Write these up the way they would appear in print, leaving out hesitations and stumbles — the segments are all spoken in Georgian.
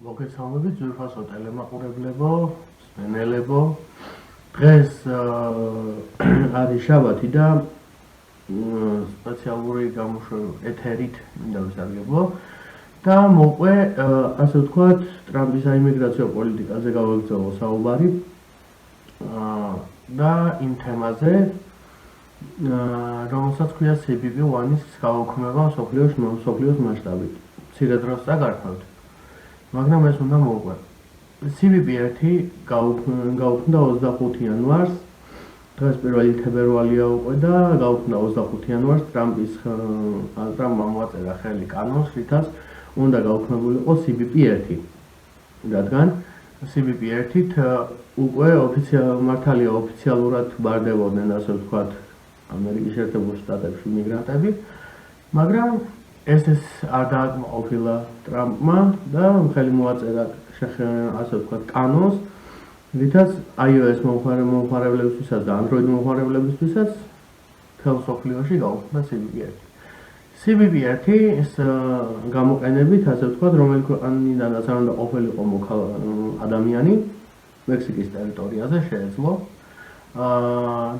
მოგესალმებით ძვირფასო ტელემაყურებლებო, მსმენელებო. დღეს არის შაბათი და სპეციალური ეთერით მინდა ვისარგებლო და მოყვე, ასე ვთქვათ, ტრამპის საიმიგრაციო პოლიტიკაზე გავაგრძელო საუბარი და იმ თემაზე, რომელსაც ქვია CBP-1-ის გაუქმება მსოფლიოს მასშტაბით. მცირე დროს წაგართმევთ. მაგრამ ეს უნდა მოყვე. CBP-1 გაუქმდა 25 იანვარს, დღეს 1 თებერვალია უკვე და გაუქმდა 25 იანვარს ტრამპმა მოაწერა ხელი კანონს, რითაც უნდა გაუქმებულიყო CBP-1. რადგან CBP-1-ით უკვე მართალია ოფიციალურად ბარდებოდნენ, ასე ვთქვათ, ამერიკის შეერთებულ შტატებში მიგრანტები, მაგრამ ეს არ დააკმაყოფილა ტრამპმა და ხელი მოაწერა ასე ვთქვათ კანონს, რითაც iOS მომხმარებლებისთვისაც და Android მომხმარებლებისთვისაც მთელ მსოფლიოში გაუქმდა CBP-1. CBP-1-ის გამოყენებით, ასე ვთქვათ, რომელი ქვეყანიდანაც არ უნდა ყოფილიყო ადამიანი მექსიკის ტერიტორიაზე შეეძლო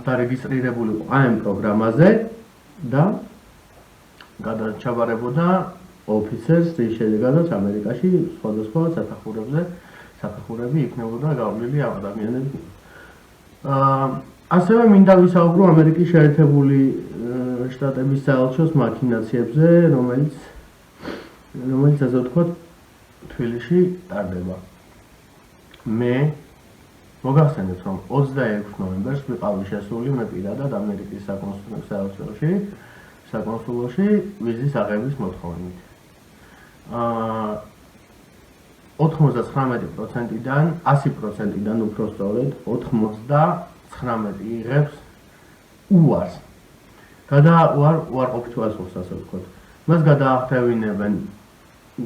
დარეგისტრირებულიყო ამ პროგრამაზე და გადაჩაბარებოდა ოფიცერს, რის შედეგადაც ამერიკაში სხვადასხვა საფეხურები იქნებოდა გავლილი ამ ადამიანებს. ასევე მინდა ვისაუბრო ამერიკის შეერთებული შტატების საელჩოს მაქინაციებზე, რომელიც ასე ვთქვათ, თბილისში ტარდება. მე მოგახსენებთ, რომ 26 ნოემბერს ვიყავი შესული მე პირადად ამერიკის საკონსულოში ვიზის აღების მოთხოვნით. 99%-დან 100%-დან უფრო სწორედ 99 იღებს უარს. უარყოფით უარსულს, ასე ვთქვათ. მას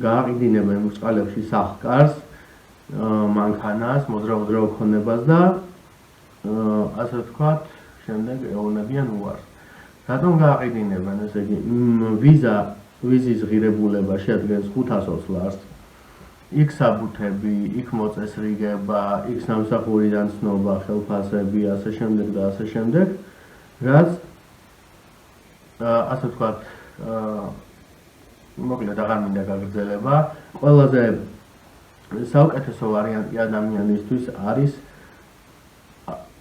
გააყიდინებენ ბრწყალებში სახკარს, მანქანას, მოძრავ ქონებას და ასე ვთქვათ, შემდეგ ეუბნებიან უარს. რატომ გააყიდინებენ, ესე იგი, ვიზის ღირებულება შეადგენს 500 ლარს. იქ საბუთები, იქ მოწესრიგება, იქ სამსახურიდან ცნობა, ხელფასები, ასე შემდეგ და ასე შემდეგ, რაც ასე ვთქვათ, მოკლედ აღარ მინდა გაგრძელება. ყველაზე საუკეთესო ვარიანტი ადამიანისთვის არის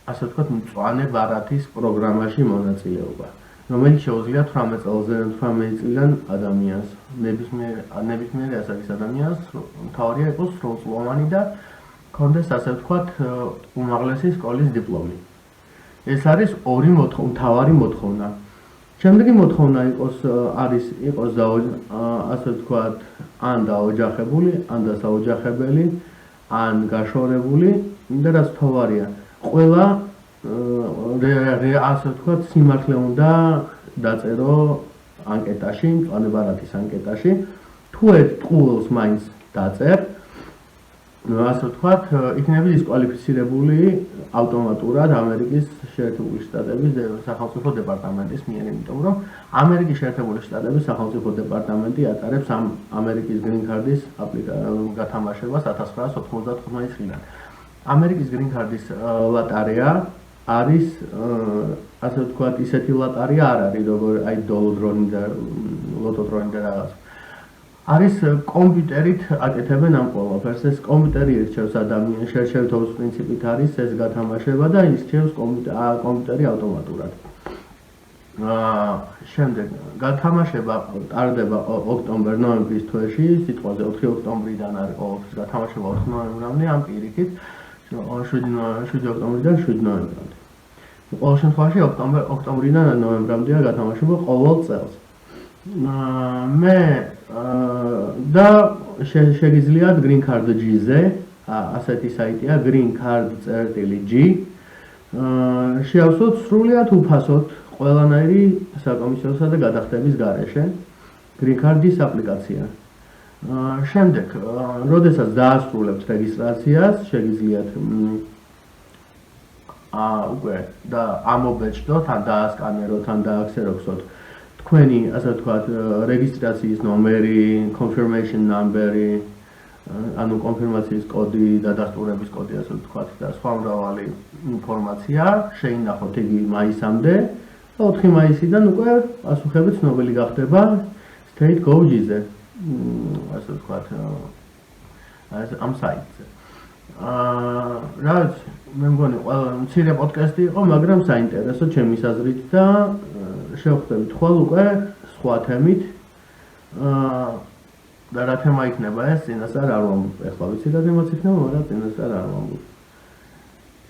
ასე ვთქვათ, მწვანე ბარათის პროგრამაში მონაწილეობა, რომელიც შეუძლია 18 წლიდან ადამიანს, ნებისმიერ ასაკის ადამიანს, მთავარია იყოს სრულწლოვანი და ჰქონდეს, ასე ვთქვათ, უმაღლესი სკოლის დიპლომი. ეს არის ორი მთავარი მოთხოვნა. შემდეგი მოთხოვნა იყოს ასე ვთქვათ, ან დაოჯახებული, ან დასაოჯახებელი, ან გაშორებული და რაც მთავარია, ყველა ასე ვთქვათ, სიმართლე უნდა დაწერო ანკეტაში, მწვანე ბარათის ანკეტაში. თუ ერთ ტყუილს მაინც დაწერ, ასე ვთქვათ, იქნება დისკვალიფიცირებული ავტომატურად ამერიკის შეერთებული შტატების სახელმწიფო დეპარტამენტის მიერ, იმიტომ რომ ამერიკის შეერთებული შტატების სახელმწიფო დეპარტამენტი ატარებს ამ ამერიკის გრინ კარდის გათამაშებას 1995 წლიდან. ამერიკის გრინ კარდის ლატარია არის, ასე ვთქვათ, ისეთი ლატარია არ არის, როგორ აი დოლოდრონი და ლოტოტრონი და რაღაც. არის კომპიუტერით აკეთებენ ამ ყველაფერს. ეს კომპიუტერი ირჩევს ადამიანს, შერჩევითობის პრინციპით არის ეს გათამაშება და ირჩევს კომპიუტერი ავტომატურად. შემდეგ გათამაშება ტარდება ოქტომბერ-ნოემბრის თვეში, სიტყვაზე 4 ოქტომბრიდან არის ყოველთვის გათამაშება 4 ნოემბრამდე, ამ პირიქით 7 ოქტომბრიდან 7 ნოემბრამდე. ყოველ შემთხვევაში ოქტომბრიდან ნოემბრამდეა გათამაშება ყოველ წელს. მე და შეგიძლიათ Green Card G-ზე, ასეთი საიტია Green Card.G. შეავსოთ სრულიად უფასოდ ყველანაირი საკომისიოსა და გადახდების გარეშე Green Card-ის აპლიკაცია. შემდეგ, როდესაც დაასრულებთ რეგისტრაციას, შეგიძლიათ უკვე და ამობეჭდოთ, ან დაასკანეროთ, ან დააქსეროქსოთ თქვენი, ასე ვთქვათ, რეგისტრაციის ნომერი, confirmation number-ი, ანუ კონფირმაციის კოდი, დადასტურების კოდი, ასე ვთქვათ, და სხვა მრავალი ინფორმაცია შეინახოთ იგი მაისამდე და 4 მაისიდან უკვე პასუხები ცნობილი გახდება State Gov.gz-ზე, ასე ვთქვათ, ამ საიტზე. რაც მე მგონი მცირე პოდკასტი იყო, მაგრამ საინტერესო ჩემის აზრით და შევხვდებით ხვალ უკვე სხვა თემით. და რა თემა იქნება ეს, წინასწარ არ ვამბობ. ეხლა ვიცი რა თემაც იქნება, მაგრამ წინასწარ არ ვამბობ.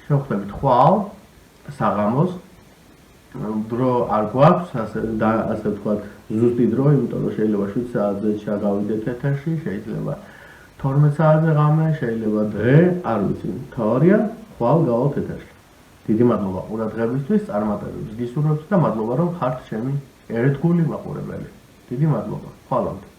შევხვდებით ხვალ საღამოს. დრო არ გვაქვს, ასე ვთქვათ, ზუსტი დრო, იმიტომ რომ შეიძლება 7 საათზე ჩაგავიდეთ ეთერში, შეიძლება 12 საათზე ღამე, შეიძლება დღე, არ ვიცი. თორია, ხვალ გავალთ ეთერში. დიდი მადლობა ყურადღებისთვის, წარმატებებს გისურვებთ და მადლობა რომ ხართ ჩემი ერთგული მაყურებელი. დიდი მადლობა. ხვალამდე.